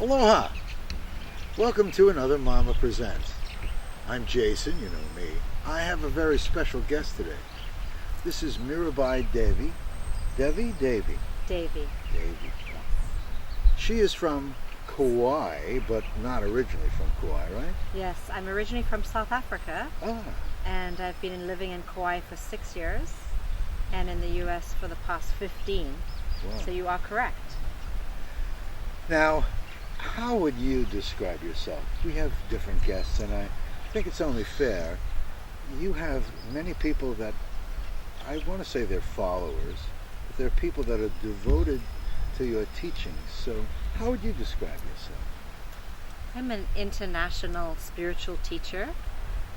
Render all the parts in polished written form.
Aloha! Welcome to another M.A.M.A. Presents. I'm Jason, you know me. I have a very special guest today. This is Mirabai Devi. Devi? Davy. Davy. Davy. She is from Kauai, but not originally from Kauai, right? Yes, I'm originally from South Africa, Ah, and I've been living in Kauai for 6 years, and in the U.S. for the past 15. wow. So you are correct. Now, how would you describe yourself? We have different guests, and I think it's only fair. You have many people that, I want to say they're followers, but they're people that are devoted to your teachings. So how would you describe yourself? I'm an international spiritual teacher.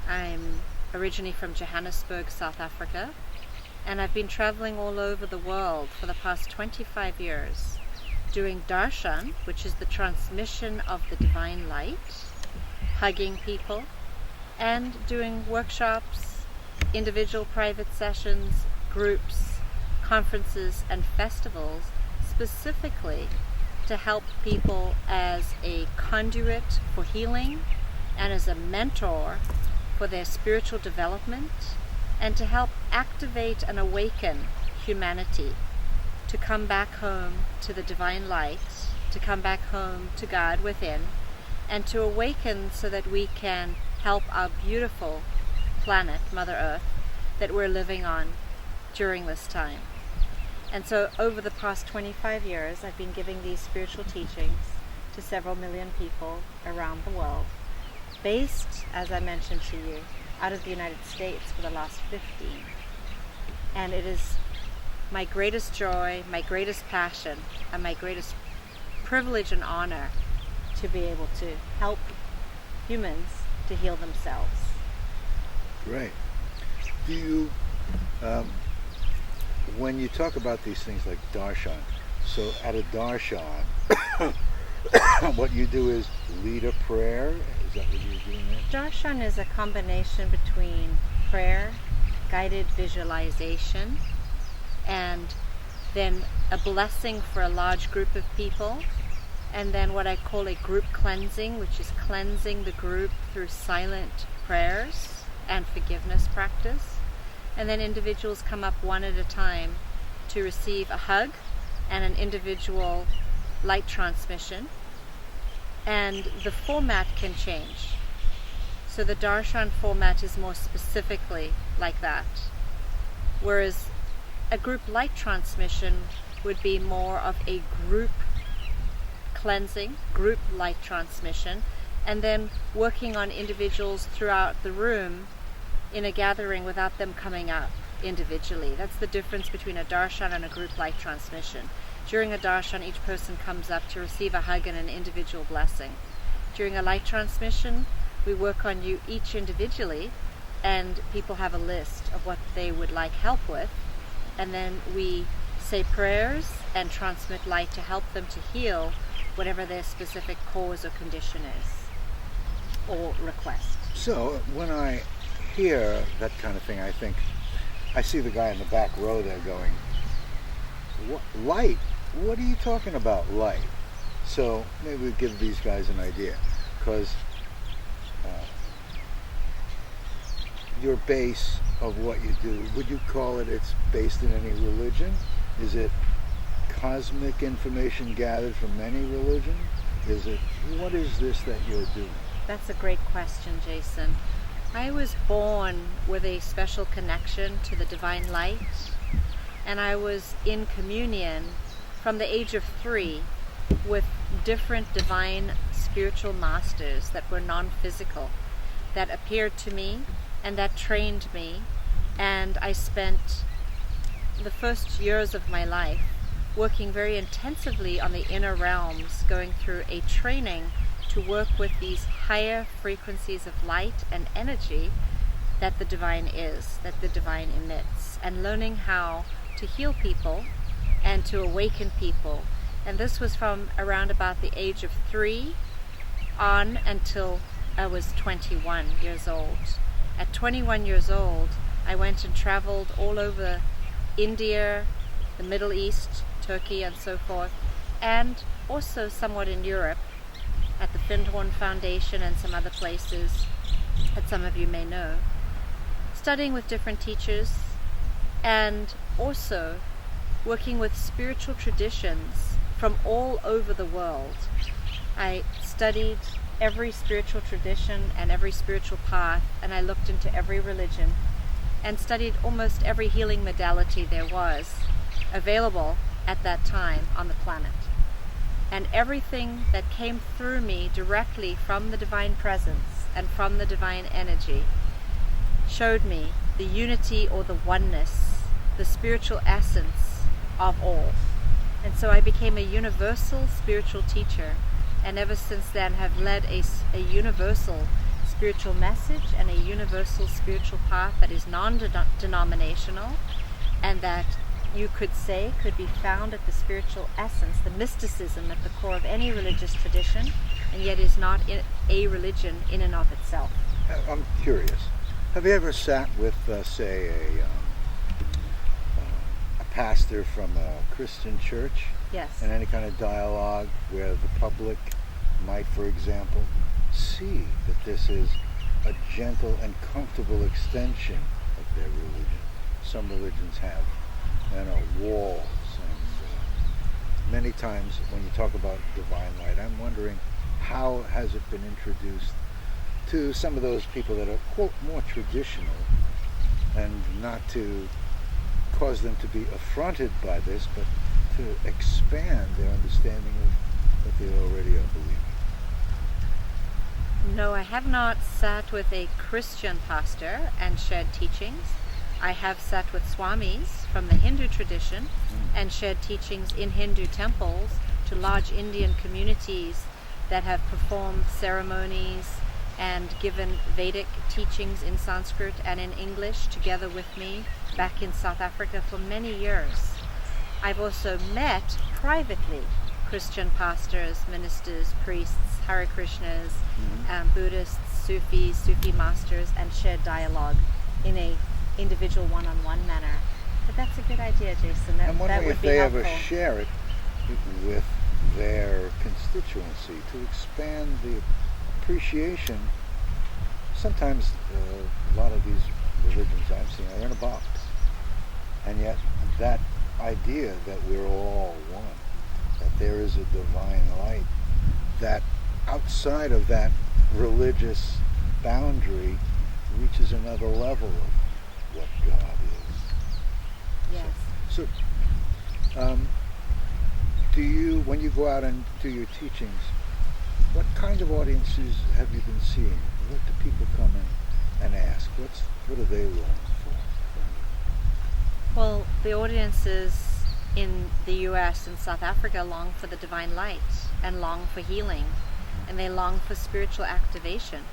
I'm originally from Johannesburg, South Africa, and I've been traveling all over the world for the past 25 years, doing Darshan, which is the transmission of the divine light, hugging people, and doing workshops, individual private sessions, groups, conferences, and festivals specifically to help people as a conduit for healing and as a mentor for their spiritual development, and to help activate and awaken humanity to come back home to the divine light, to come back home to God within, and to awaken so that we can help our beautiful planet, Mother Earth, that we're living on during this time. And so over the past 25 years, I've been giving these spiritual teachings to several million people around the world, based, as I mentioned to you, out of the United States for the last 15. And it is my greatest joy, my greatest passion, and my greatest privilege and honor to be able to help humans to heal themselves. Great. Do you, when you talk about these things like Darshan, so at a Darshan, what you do is lead a prayer? Is that what you're doing there? Darshan is a combination between prayer, guided visualization, and then a blessing for a large group of people, and then what I call a group cleansing, which is cleansing the group through silent prayers and forgiveness practice. And then individuals come up one at a time to receive a hug and an individual light transmission. And the format can change. So the Darshan format is more specifically like that. Whereas a group light transmission would be more of a group cleansing, group light transmission, and then working on individuals throughout the room in a gathering without them coming up individually. That's the difference between a Darshan and a group light transmission. During a Darshan, each person comes up to receive a hug and an individual blessing. During a light transmission, we work on you each individually, and people have a list of what they would like help with, and then we say prayers and transmit light to help them to heal whatever their specific cause or condition is or request. So when I hear that kind of thing, I see the guy in the back row there going, "What light? What are you talking about, light?" So maybe we give these guys an idea, because your base of what you do, would you call it's based in any religion? Is it cosmic information gathered from any religion? What is this that you're doing? That's a great question, Jason. I was born with a special connection to the divine light, and I was in communion from the age of 3 with different divine spiritual masters that were non-physical, that appeared to me and that trained me. And I spent the first years of my life working very intensively on the inner realms, going through a training to work with these higher frequencies of light and energy that the divine is, that the divine emits, and learning how to heal people and to awaken people. And this was from around about the age of 3 on until I was 21 years old. At 21 years old, I went and traveled all over India, the Middle East, Turkey, and so forth, and also somewhat in Europe, at the Findhorn Foundation and some other places that some of you may know, studying with different teachers, and also working with spiritual traditions from all over the world. I studied every spiritual tradition and every spiritual path, and I looked into every religion and studied almost every healing modality there was available at that time on the planet. And everything that came through me directly from the divine presence and from the divine energy showed me the unity or the oneness, the spiritual essence of all. And so I became a universal spiritual teacher, and ever since then have led a universal spiritual message and a universal spiritual path that is non-denominational, and that you could say could be found at the spiritual essence, the mysticism at the core of any religious tradition, and yet is not a religion in and of itself. I'm curious. Have you ever sat with, say, a pastor from a Christian church? Yes. In any kind of dialogue where the public might, for example, see that this is a gentle and comfortable extension of their religion? Some religions have, walls, and many times when you talk about divine light, I'm wondering how has it been introduced to some of those people that are, quote, more traditional, and not to cause them to be affronted by this, but to expand their understanding of what they already are believing. No, I have not sat with a Christian pastor and shared teachings. I have sat with swamis from the Hindu tradition and shared teachings in Hindu temples to large Indian communities that have performed ceremonies and given Vedic teachings in Sanskrit and in English together with me back in South Africa for many years. I've also met privately Christian pastors, ministers, priests, Hare Krishnas, Buddhists, Sufis, Sufi masters, and shared dialogue in a individual one-on-one manner. But that's a good idea, Jason. I'm wondering if they helpful. ever share it with their constituency to expand the appreciation. Sometimes a lot of these religions I've seen are in a box, and yet that idea that we're all one, that there is a divine light, that outside of that religious boundary reaches another level of what God is. Yes. So do you, when you go out and do your teachings, what kind of audiences have you been seeing? What do people come in and ask? What are they longing for? Well, the audiences in the US and South Africa long for the divine light and long for healing, and they long for spiritual activation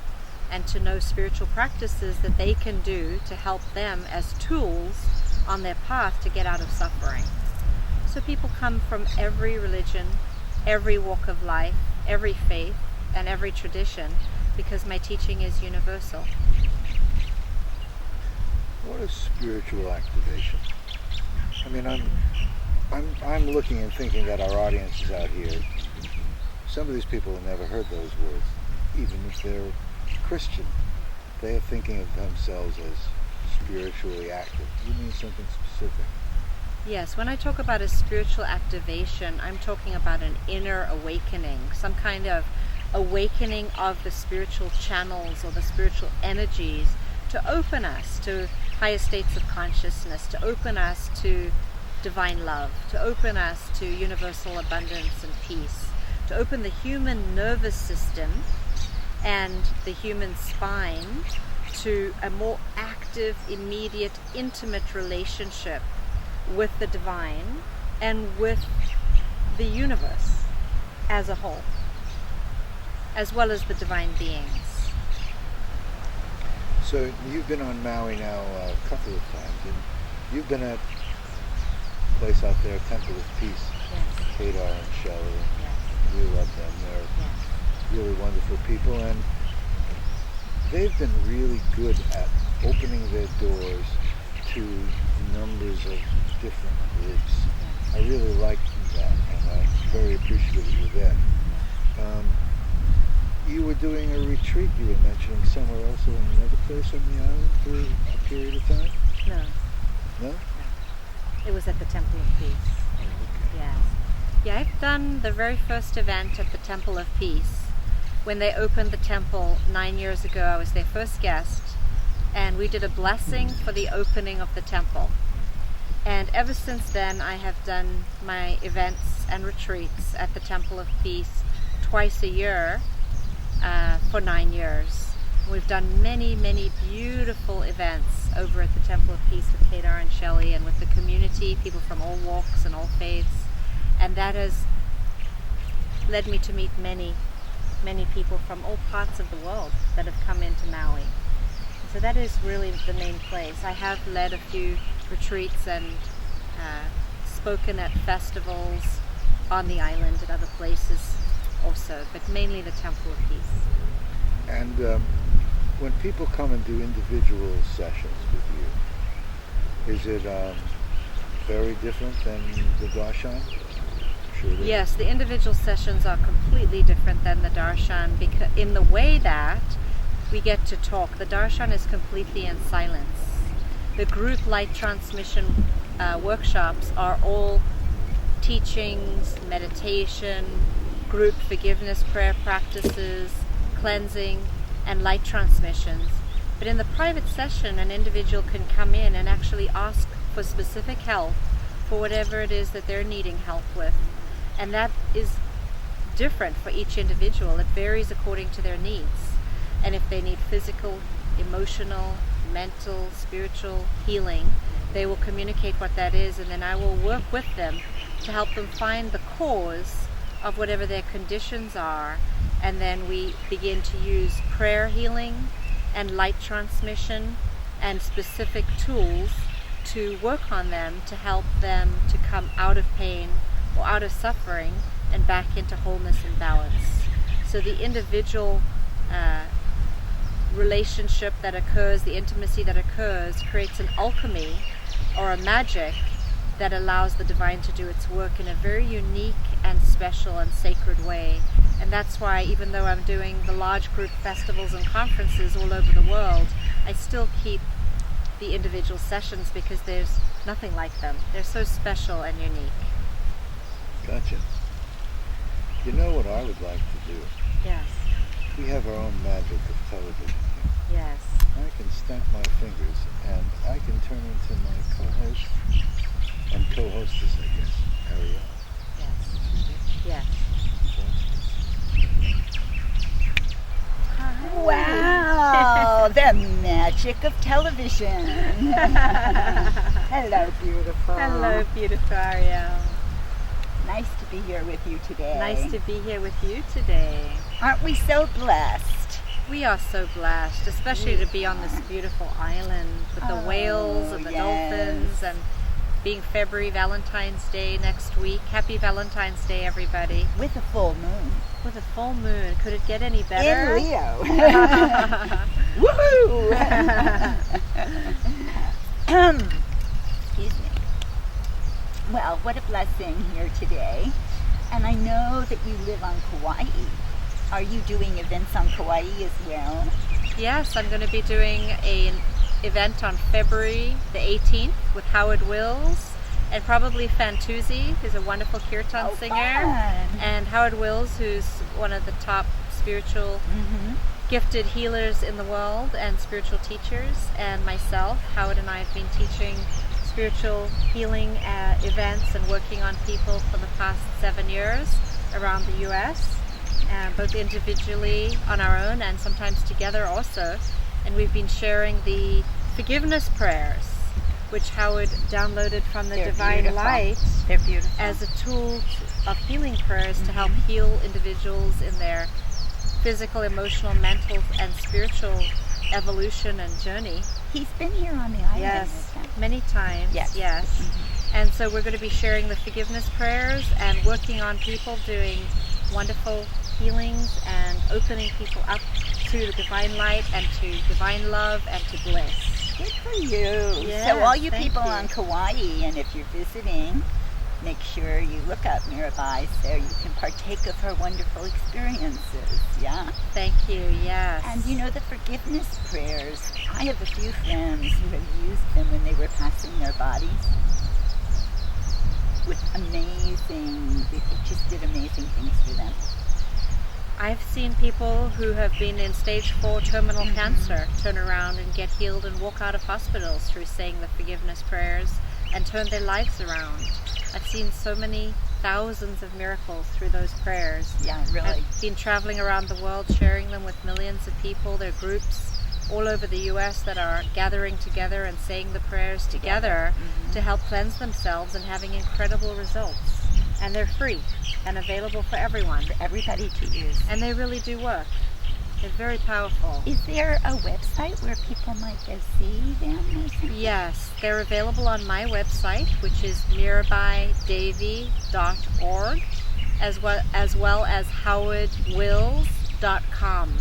and to know spiritual practices that they can do to help them as tools on their path to get out of suffering. So people come from every religion, every walk of life, every faith, and every tradition, because my teaching is universal. What is spiritual activation? I mean, I'm looking and thinking that our audience is out here. Some of these people have never heard those words, even if they're Christian. They are thinking of themselves as spiritually active. You mean something specific? Yes, when I talk about a spiritual activation, I'm talking about an inner awakening, some kind of awakening of the spiritual channels or the spiritual energies to open us to higher states of consciousness, to open us to divine love, to open us to universal abundance and peace, to open the human nervous system and the human spine to a more active, immediate, intimate relationship with the divine and with the universe as a whole, as well as the divine beings. So you've been on Maui now a couple of times, and you've been at a place out there, Temple of Peace. Yes. Kadar and Shelley. Yes. We love them. They're really wonderful people, and they've been really good at opening their doors to numbers of different groups. I really like that, and I'm very appreciative of that. doing a retreat, you were mentioning, somewhere else or in another place on the island for a period of time? No. No? It was at the Temple of Peace. Oh, okay. Yes. Yeah, I've done the very first event at the Temple of Peace. When they opened the temple 9 years ago, I was their first guest, and we did a blessing for the opening of the temple. And ever since then, I have done my events and retreats at the Temple of Peace twice a year for 9 years. We've done many, many beautiful events over at the Temple of Peace with Kedar and Shelley and with the community, people from all walks and all faiths. And that has led me to meet many, many people from all parts of the world that have come into Maui. So that is really the main place. I have led a few retreats and spoken at festivals on the island and other places also, but mainly the Temple of Peace. And when people come and do individual sessions with you, is it very different than the Darshan? Sure it is. Yes, the individual sessions are completely different than the Darshan because in the way that we get to talk. The Darshan is completely in silence. The group light transmission workshops are all teachings, meditation, group forgiveness prayer practices, cleansing, and light transmissions. But in the private session, an individual can come in and actually ask for specific help for whatever it is that they're needing help with. And that is different for each individual. It varies according to their needs. And if they need physical, emotional, mental, spiritual healing, they will communicate what that is, and then I will work with them to help them find the cause of whatever their conditions are. And then we begin to use prayer healing and light transmission and specific tools to work on them to help them to come out of pain or out of suffering and back into wholeness and balance. So the individual relationship that occurs, the intimacy that occurs, creates an alchemy or a magic that allows the divine to do its work in a very unique and special and sacred way. And that's why, even though I'm doing the large group festivals and conferences all over the world, I still keep the individual sessions because there's nothing like them. They're so special and unique. Gotcha. You know what I would like to do? Yes. We have our own magic of television here. Yes. I can snap my fingers and I can turn into my co-host and co-hostess, I guess, Airielle. Yes. Yes. Wow, the magic of television. Hello, beautiful. Hello, beautiful Airielle. Nice to be here with you today. Nice to be here with you today. Aren't we so blessed? We are so blessed, especially to be on this beautiful island with the whales and the dolphins, and being February Valentine's Day next week. Happy Valentine's Day, everybody. With a full moon. With a full moon. Could it get any better? In Leo. Woohoo! Excuse me. Well, what a blessing here today. And I know that you live on Kauai. Are you doing events on Kauai as well? Yes, I'm going to be doing an event on February the 18th with Howard Wills and probably Fantuzzi, who's a wonderful kirtan singer. Fun. And Howard Wills, who's one of the top spiritual gifted healers in the world and spiritual teachers. And myself, Howard and I have been teaching spiritual healing events and working on people for the past 7 years around the U.S., both individually on our own and sometimes together also. And we've been sharing the forgiveness prayers, which Howard downloaded from the Divine beautiful. Light. They're beautiful. As a tool of healing prayers to help heal individuals in their physical, emotional, mental, and spiritual evolution and journey. He's been here on the island. Yes, many times. Yes. And so we're going to be sharing the forgiveness prayers and working on people doing wonderful healings and opening people up to the divine light and to divine love and to bliss. Good for you. Yes, So all you thank people you. on Kauai, and if you're visiting, make sure you look up Mirabai so you can partake of her wonderful experiences, yeah? Thank you, yes. And you know, the forgiveness prayers, I have a few friends who have used them when they were passing their bodies. With it just did amazing things for them. I've seen people who have been in stage 4 terminal cancer turn around and get healed and walk out of hospitals through saying the forgiveness prayers and turn their lives around. I've seen so many thousands of miracles through those prayers. Yeah, really. I've been traveling around the world sharing them with millions of people. There are groups all over the U.S. that are gathering together and saying the prayers together to help cleanse themselves and having incredible results. And they're free and available for everyone. For everybody to use. And they really do work. They're very powerful. Is there a website where people might go see them or something? Yes, they're available on my website, which is mirabaidevi.org, as well as howardwills.com.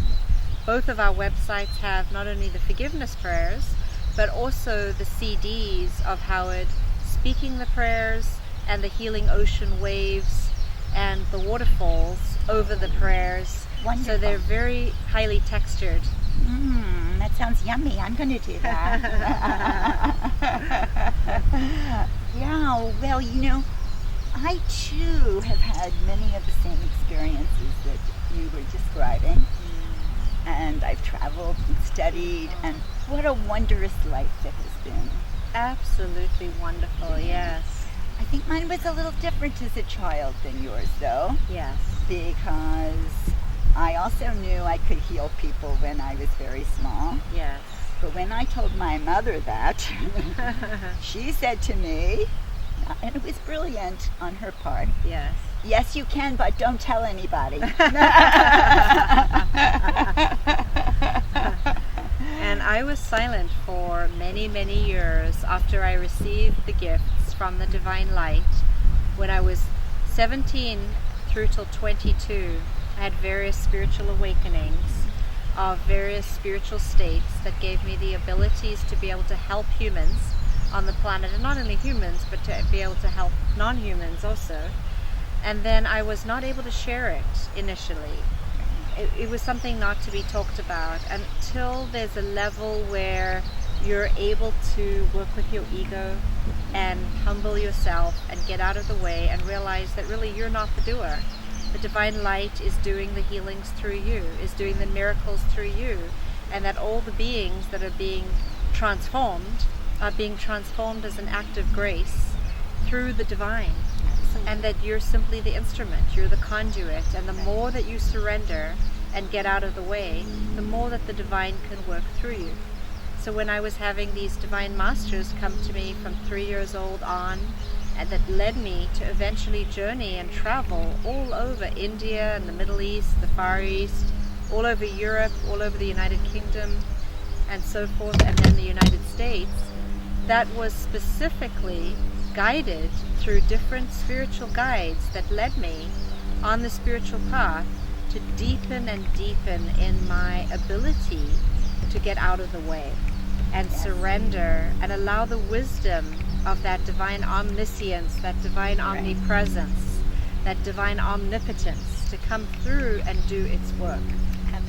Both of our websites have not only the forgiveness prayers, but also the CDs of Howard speaking the prayers and the healing ocean waves and the waterfalls over the prayers. Wonderful. So they're very highly textured. That sounds yummy. I'm going to do that. Yeah, well, you know, I too have had many of the same experiences that you were describing. And I've traveled and studied, and what a wondrous life it has been. Absolutely wonderful, yes. I think mine was a little different as a child than yours, though. Yes. Because I also knew I could heal people when I was very small. Yes. But when I told my mother that, she said to me, and it was brilliant on her part, yes, yes, you can, but don't tell anybody. And I was silent for many, many years after I received the gifts from the Divine Light. When I was 17 through till 22, I had various spiritual awakenings of various spiritual states that gave me the abilities to be able to help humans on the planet, and not only humans, but to be able to help non-humans also. And then I was not able to share it initially. It was something not to be talked about until there's a level where you're able to work with your ego and humble yourself and get out of the way and realize that really you're not the doer. The Divine Light is doing the healings through you, is doing the miracles through you, and that all the beings that are being transformed are being transformed as an act of grace through the divine. And that you're simply the instrument, you're the conduit, and the more that you surrender and get out of the way, the more that the divine can work through you. So when I was having these divine masters come to me from 3 years old on, and that led me to eventually journey and travel all over India and the Middle East, the Far East, all over Europe, all over the United Kingdom, and so forth, and then the United States, that was specifically guided through different spiritual guides that led me on the spiritual path to deepen and deepen in my ability to get out of the way and surrender and allow the wisdom of that divine omniscience, that divine omnipresence, that divine omnipotence to come through and do its work.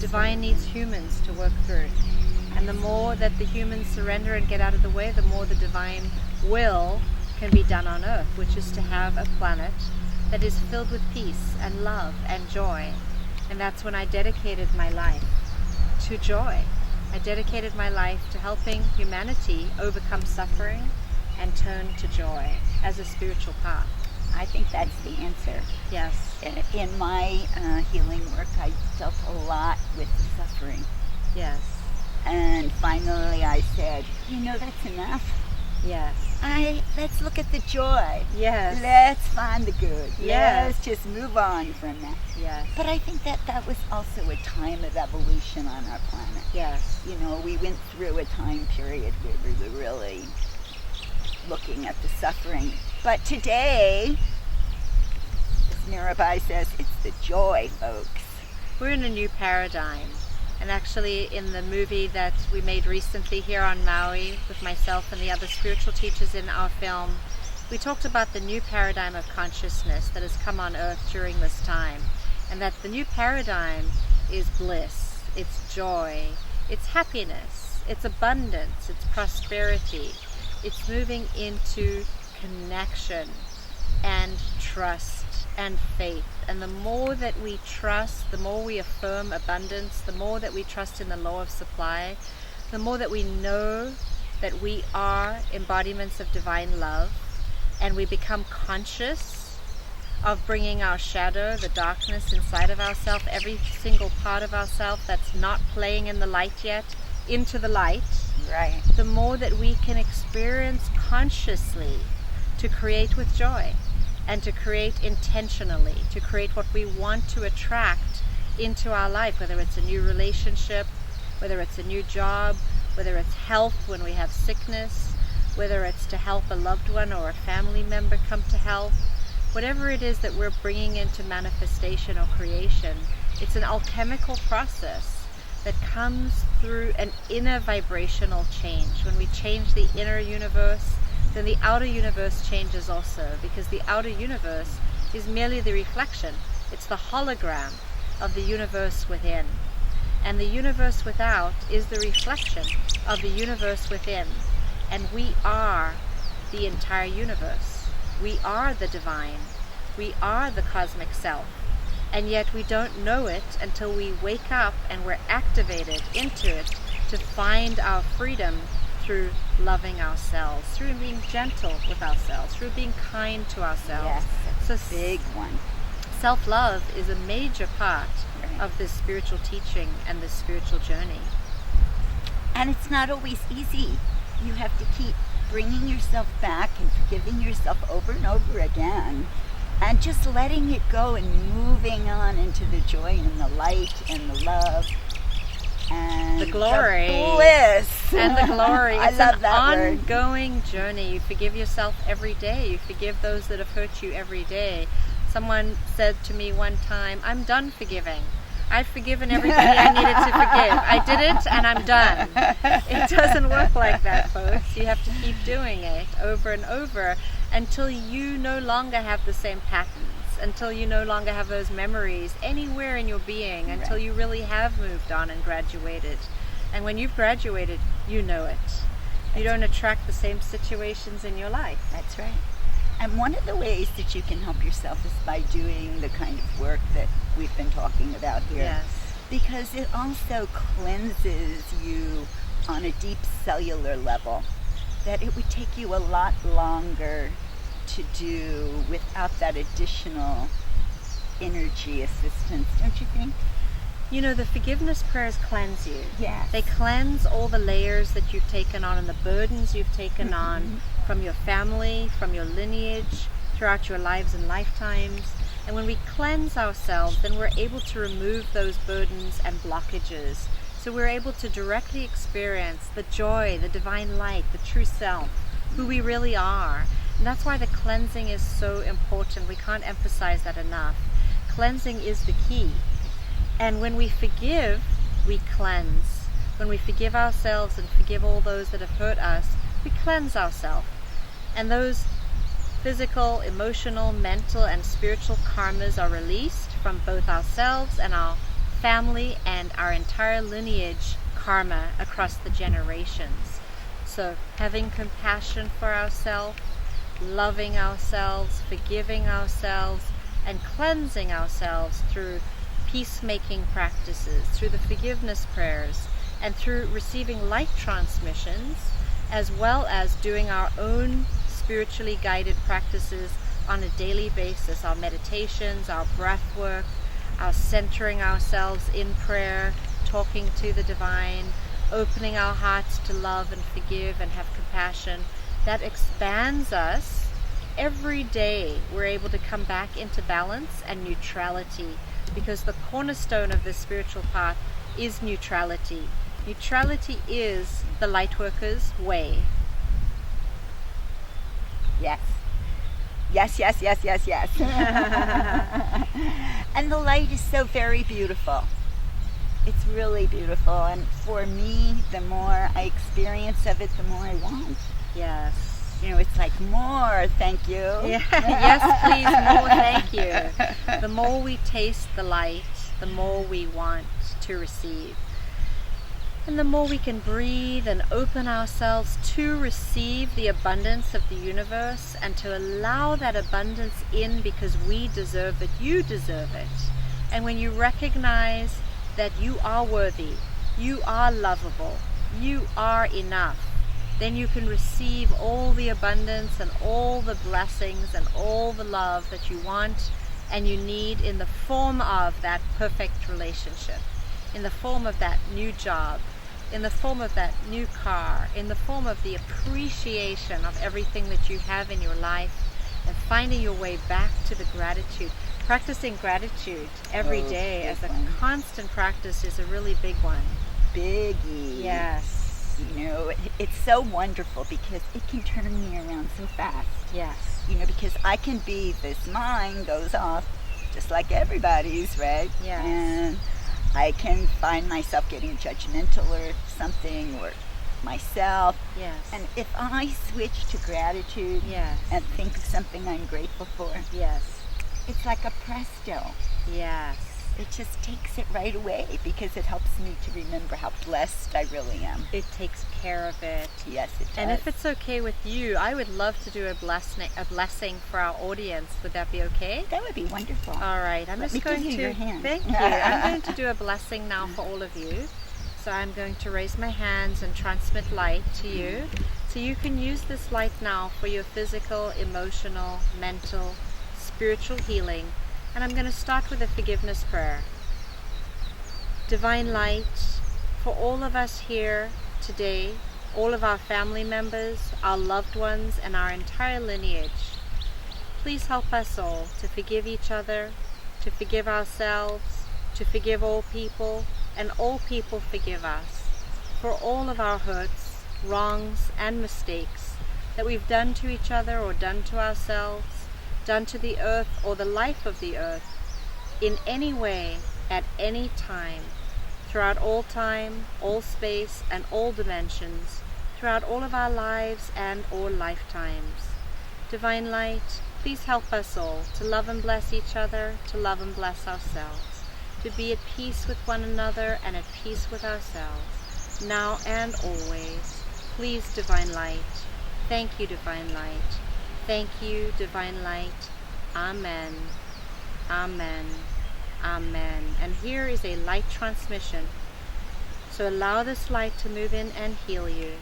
Divine needs humans to work through. And the more that the humans surrender and get out of the way, the more the divine will can be done on earth, which is to have a planet that is filled with peace and love and joy. And that's when I dedicated my life to joy. I dedicated my life to helping humanity overcome suffering and turn to joy as a spiritual path. I think that's the answer. Yes. In my healing work, I dealt a lot with suffering. Yes. And finally I said, that's enough. Yes. Let's look at the joy. Yes. Let's find the good. Yes. Let's just move on from that. Yes. But I think that was also a time of evolution on our planet. Yes. We went through a time period where we were really looking at the suffering. But today, as Mirabai says, it's the joy, folks. We're in a new paradigm. And actually in the movie that we made recently here on Maui with myself and the other spiritual teachers in our film, we talked about the new paradigm of consciousness that has come on earth during this time, and that the new paradigm is bliss, it's joy, it's happiness, it's abundance, it's prosperity. It's moving into connection and trust and faith. And the more that we trust, the more we affirm abundance, the more that we trust in the law of supply, the more that we know that we are embodiments of divine love, and we become conscious of bringing our shadow, the darkness inside of ourselves, every single part of ourselves that's not playing in the light yet, into the light. Right. The more that we can experience consciously to create with joy and to create intentionally, to create what we want to attract into our life, whether it's a new relationship, whether it's a new job, whether it's health when we have sickness, whether it's to help a loved one or a family member come to health, whatever it is that we're bringing into manifestation or creation, it's an alchemical process that comes through an inner vibrational change. When we change the inner universe, then the outer universe changes also, because the outer universe is merely the reflection. It's the hologram of the universe within. And the universe without is the reflection of the universe within. And we are the entire universe. We are the divine. We are the cosmic self. And yet we don't know it until we wake up and we're activated into it to find our freedom through loving ourselves, through being gentle with ourselves, through being kind to ourselves. Yes, that's So a big one. self-love is a major part of this spiritual teaching and this spiritual journey. And it's not always easy. You have to keep bringing yourself back and forgiving yourself over and over again, and just letting it go and moving on into the joy and the light and the love and The glory. the bliss. And the glory. I It's love an that word. ongoing journey. You forgive yourself every day. You forgive those that have hurt you every day. Someone said to me one time, I'm done forgiving. I've forgiven everybody I needed to forgive. I did it and I'm done. It doesn't work like that, folks. You have to keep doing it over and over until you no longer have the same patterns, until you no longer have those memories anywhere in your being, until you really have moved on and graduated. And when you've graduated, you know it. You don't attract the same situations in your life. That's right. And one of the ways that you can help yourself is by doing the kind of work that we've been talking about here. Yes. Because it also cleanses you on a deep cellular level that it would take you a lot longer to do without that additional energy assistance, don't you think? You know, the forgiveness prayers cleanse you. Yes. They cleanse all the layers that you've taken on and the burdens you've taken on from your family, from your lineage, throughout your lives and lifetimes. And when we cleanse ourselves, then we're able to remove those burdens and blockages. So we're able to directly experience the joy, the divine light, the true self, who we really are. And that's why the cleansing is so important. We can't emphasize that enough. Cleansing is the key. And when we forgive, we cleanse. When we forgive ourselves and forgive all those that have hurt us, we cleanse ourselves. And those physical, emotional, mental, and spiritual karmas are released from both ourselves and our family and our entire lineage karma across the generations. So having compassion for ourselves, loving ourselves, forgiving ourselves, and cleansing ourselves through peacemaking practices, through the forgiveness prayers, and through receiving light transmissions, as well as doing our own spiritually guided practices on a daily basis, our meditations, our breath work, our centering ourselves in prayer, talking to the divine, opening our hearts to love and forgive and have compassion. That expands us. Every day we're able to come back into balance and neutrality, because the cornerstone of this spiritual path is neutrality. Neutrality is the Lightworker's way. Yes. Yes, yes, yes, yes, yes. And the light is so very beautiful. It's really beautiful. And for me, the more I experience of it, the more I want. Yes. It's like more, thank you. Yeah, yes, please, more thank you. The more we taste the light, the more we want to receive. And the more we can breathe and open ourselves to receive the abundance of the universe and to allow that abundance in because we deserve it, you deserve it. And when you recognize that you are worthy, you are lovable, you are enough, then you can receive all the abundance and all the blessings and all the love that you want and you need in the form of that perfect relationship, in the form of that new job, in the form of that new car, in the form of the appreciation of everything that you have in your life, and finding your way back to the gratitude. Practicing gratitude every day as a constant practice is a really big one. Biggie. Yes. It's so wonderful because it can turn me around so fast. Yes. Because I can be, this mind goes off just like everybody's, right? Yes. And I can find myself getting judgmental or something, or myself. Yes. And if I switch to gratitude Yes. and think of something I'm grateful for, Yes. it's like a presto. Yes. It just takes it right away because it helps me to remember how blessed I really am. It takes care of it. Yes, it does. And if it's okay with you, I would love to do a blessing for our audience. Would that be okay? That would be wonderful. All right. I'm Let just me going give you to your hand. Thank you. I'm going to do a blessing now for all of you. So I'm going to raise my hands and transmit light to you. So you can use this light now for your physical, emotional, mental, spiritual healing. And I'm going to start with a forgiveness prayer. Divine light, for all of us here today, all of our family members, our loved ones, and our entire lineage, please help us all to forgive each other, to forgive ourselves, to forgive all people, and all people forgive us for all of our hurts, wrongs, and mistakes that we've done to each other or done to ourselves, done to the earth or the life of the earth, in any way, at any time, throughout all time, all space, and all dimensions, throughout all of our lives and or lifetimes. Divine light, please help us all to love and bless each other, to love and bless ourselves, to be at peace with one another and at peace with ourselves, now and always. Please, divine light. Thank you, divine light. Thank you, divine light. Amen. Amen. Amen. And here is a light transmission. So allow this light to move in and heal you.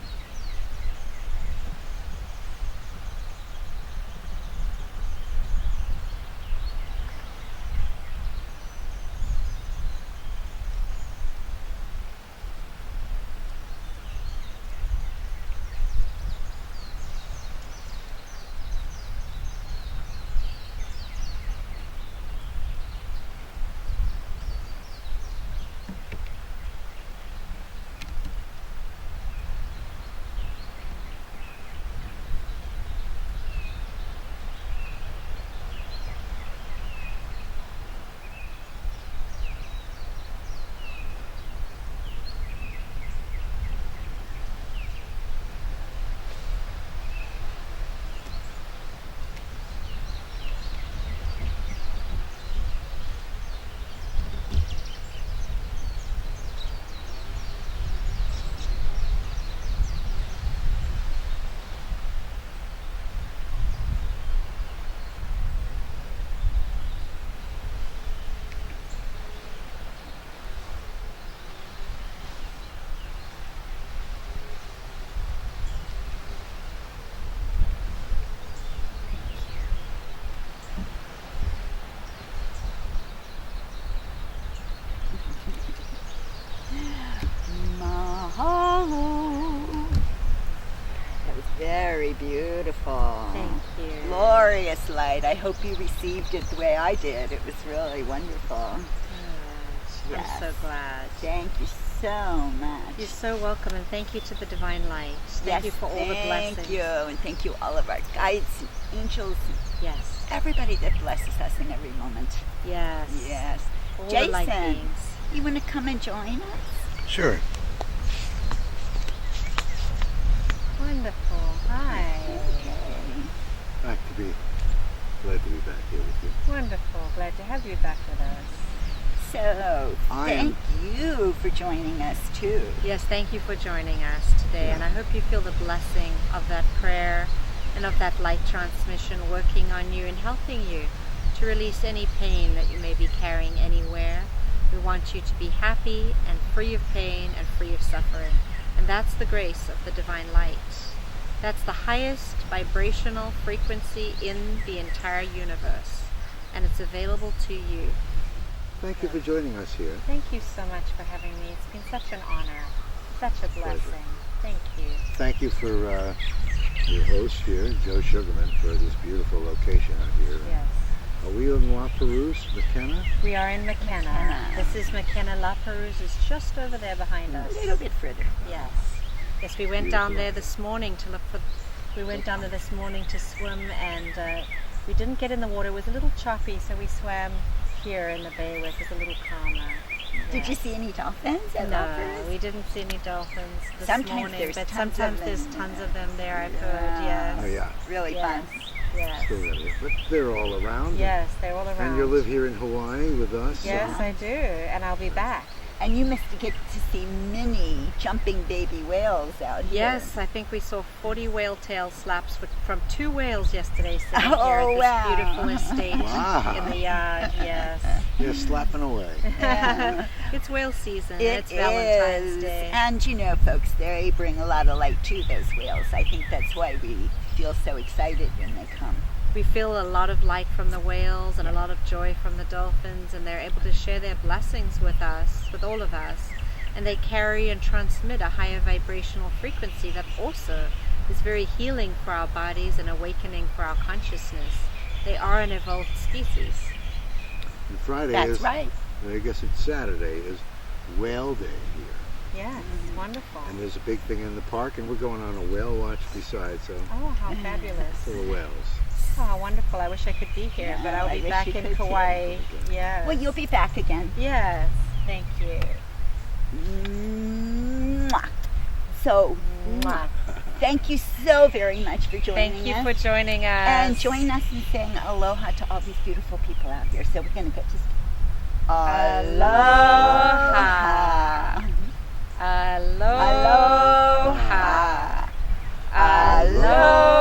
Very beautiful. Thank you. Glorious light. I hope you received it the way I did. It was really wonderful. Good. Yes. I'm so glad. Thank you so much. You're so welcome, and thank you to the divine light. Thank you for all the blessings. Thank you, and thank you all of our guides and angels. Yes. Everybody that blesses us in every moment. Yes. Yes. All the light Jason, beings. you want to come and join us? Sure. Wonderful. Hi. Okay. Glad to be back here with you. Wonderful. Glad to have you back with us. So, thank you for joining us too. Yes, thank you for joining us today, and I hope you feel the blessing of that prayer and of that light transmission working on you and helping you to release any pain that you may be carrying anywhere. We want you to be happy and free of pain and free of suffering, and that's the grace of the divine light. That's the highest vibrational frequency in the entire universe, and it's available to you. Thank you for joining us here. Thank you so much for having me. It's been such an honor, such a blessing. Thank you. Thank you for your host here, Joe Sugarman, for this beautiful location out here. Yes. Are we in La Perouse, M.A.M.A? We are in M.A.M.A. This is M.A.M.A. La Perouse is just over there behind us. A little bit further. Yes. Yes, we went down there this morning to look for. We went down there this morning to swim, and we didn't get in the water. It was a little choppy, so we swam here in the bay where it was a little calmer. Did you see any dolphins at La No, Perouse? we didn't see any dolphins this Sometimes morning, there's but tons sometimes of there's them. tons of them there. I've heard. Yes. Oh yeah. Really Yes. fun. Yes. Still got it. But they're all around. Yes, they're all around. And you live here in Hawaii with us. Yes, so- I do, and I'll be back. And you must get to see many jumping baby whales out here. Yes, I think we saw 40 whale tail slaps from 2 whales yesterday sitting here Oh, at this wow. beautiful estate Wow. in the yard. Yes. You're slapping away. Yeah. It's whale season. It It's Valentine's is. Day. And you know, folks, they bring a lot of light to those whales. I think that's why we feel so excited when they come. We feel a lot of light from the whales and a lot of joy from the dolphins, and they're able to share their blessings with us, with all of us. And they carry and transmit a higher vibrational frequency that also is very healing for our bodies and awakening for our consciousness. They are an evolved species. And Friday That's is, right. I guess it's Saturday, is Whale Day here. Yes, wonderful. And there's a big thing in the park, and we're going on a whale watch besides, so Oh, how fabulous. full of whales. Oh, wonderful. I wish I could be here, Yeah, but I'll I be wish back you in could too. Kauai. Yes. Well, you'll be back again. Yes, thank you. Mwah. So, Mwah. thank you so very much for joining Thank you us. for joining us. And join us in saying aloha to all these beautiful people out here. So we're going to go just Aloha. Aloha. Aloha. Aloha.